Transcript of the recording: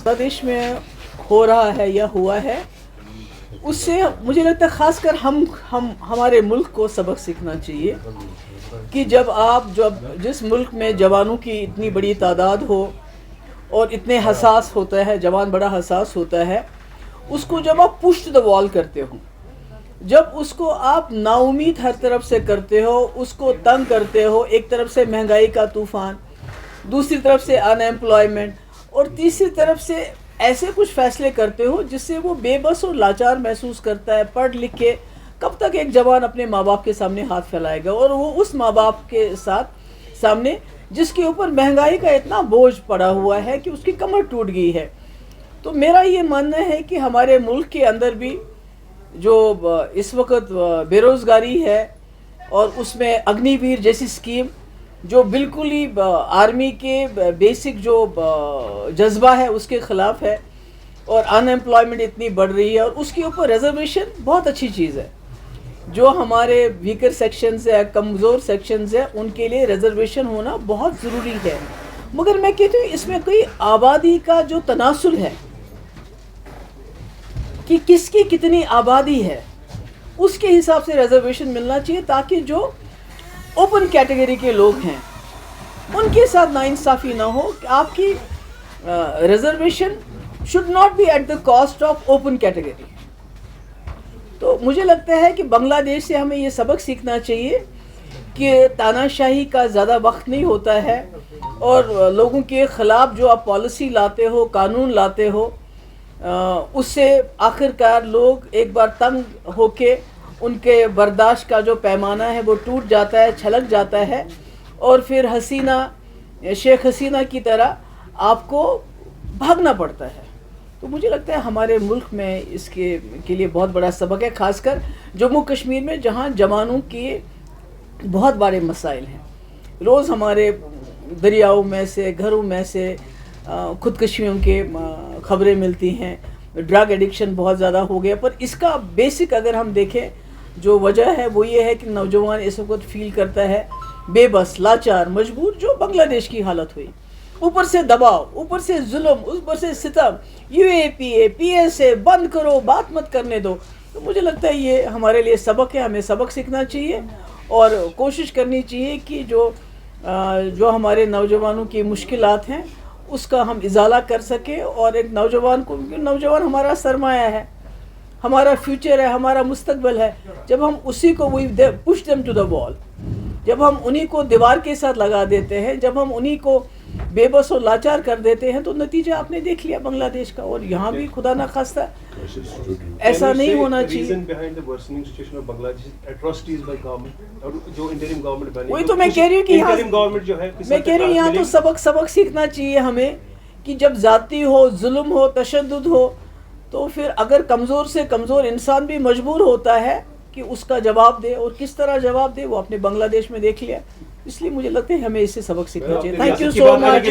بنگلہ دیش میں ہو رہا ہے یا ہوا ہے، اس سے مجھے لگتا ہے خاص کر ہمارے ملک کو سبق سیکھنا چاہیے کہ جس ملک میں جوانوں کی اتنی بڑی تعداد ہو اور اتنے حساس ہوتا ہے، جوان بڑا حساس ہوتا ہے، اس کو جب آپ پش ٹو دا وال کرتے ہو، جب اس کو آپ نا امید ہر طرف سے کرتے ہو، اس کو تنگ کرتے ہو، ایک طرف سے مہنگائی کا طوفان، دوسری طرف سے ان ایمپلائمنٹ، اور تیسری طرف سے ایسے کچھ فیصلے کرتے ہو جس سے وہ بے بس اور لاچار محسوس کرتا ہے. پڑھ لکھ کے کب تک ایک جوان اپنے ماں باپ کے سامنے ہاتھ پھیلائے گا، اور وہ اس ماں باپ کے سامنے جس کے اوپر مہنگائی کا اتنا بوجھ پڑا ہوا ہے کہ اس کی کمر ٹوٹ گئی ہے. تو میرا یہ ماننا ہے کہ ہمارے ملک کے اندر بھی جو اس وقت بے روزگاری ہے، اور اس میں اگنی ویر جیسی اسکیم جو بالکل ہی آرمی کے بیسک جو جذبہ ہے اس کے خلاف ہے، اور ان ایمپلائمنٹ اتنی بڑھ رہی ہے، اور اس کے اوپر ریزرویشن بہت اچھی چیز ہے. جو ہمارے ویکر سیکشنز ہیں، کمزور سیکشنز ہیں، ان کے لیے ریزرویشن ہونا بہت ضروری ہے. مگر میں کہتی ہوں اس میں کوئی آبادی کا جو تناسل ہے کہ کس کی کتنی آبادی ہے، اس کے حساب سے ریزرویشن ملنا چاہیے، تاکہ جو اوپن کیٹیگری کے لوگ ہیں ان کے ساتھ ناانصافی نہ ہو. کہ آپ کی reservation should not be at the cost of open category. تو مجھے لگتا ہے کہ بنگلہ دیش سے ہمیں یہ سبق سیکھنا چاہیے کہ تاناشاہی کا زیادہ وقت نہیں ہوتا ہے، اور لوگوں کے خلاف جو آپ پالیسی لاتے ہو، قانون لاتے ہو، اس سے آخر کار لوگ ایک بار تنگ ہو کے ان کے برداشت کا جو پیمانہ ہے وہ ٹوٹ جاتا ہے، چھلک جاتا ہے، اور پھر شیخ حسینہ کی طرح آپ کو بھاگنا پڑتا ہے. تو مجھے لگتا ہے ہمارے ملک میں اس کے لیے بہت بڑا سبق ہے، خاص کر جموں کشمیر میں جہاں جوانوں کے بہت بڑے مسائل ہیں. روز ہمارے دریاؤں میں سے، گھروں میں سے خودکشیوں کے خبریں ملتی ہیں. ڈرگ ایڈکشن بہت زیادہ ہو گیا، پر اس کا بیسک اگر ہم دیکھیں جو وجہ ہے وہ یہ ہے کہ نوجوان اس وقت فیل کرتا ہے بے بس، لاچار، مجبور، جو بنگلہ دیش کی حالت ہوئی. اوپر سے دباؤ، اوپر سے ظلم، اوپر سے ستم، PSA بند کرو، بات مت کرنے دو. تو مجھے لگتا ہے یہ ہمارے لیے سبق ہے، ہمیں سبق سیکھنا چاہیے اور کوشش کرنی چاہیے کہ جو ہمارے نوجوانوں کی مشکلات ہیں اس کا ہم ازالہ کر سکیں. اور ایک نوجوان ہمارا سرمایہ ہے، ہمارا فیوچر ہے، ہمارا مستقبل ہے. جب ہم اسی کو push them to the wall، جب ہم انہی کو دیوار کے ساتھ لگا دیتے ہیں، جب ہم انہی کو بے بس اور لاچار کر دیتے ہیں، تو نتیجہ آپ نے دیکھ لیا بنگلہ دیش کا. اور یہاں بھی خدا نہ خواستہ ایسا نہیں ہونا چاہیے. وہی تو میں کہہ رہی ہوں کہ یہاں تو سبق سیکھنا چاہیے ہمیں کہ جب ذاتی ہو، ظلم ہو، تشدد ہو، تو پھر اگر کمزور سے کمزور انسان بھی مجبور ہوتا ہے کہ اس کا جواب دے، اور کس طرح جواب دے وہ اپنے بنگلہ دیش میں دیکھ لیا. اس لیے مجھے لگتا ہے ہمیں اس سے سبق سیکھنا چاہیے. Thank you so much.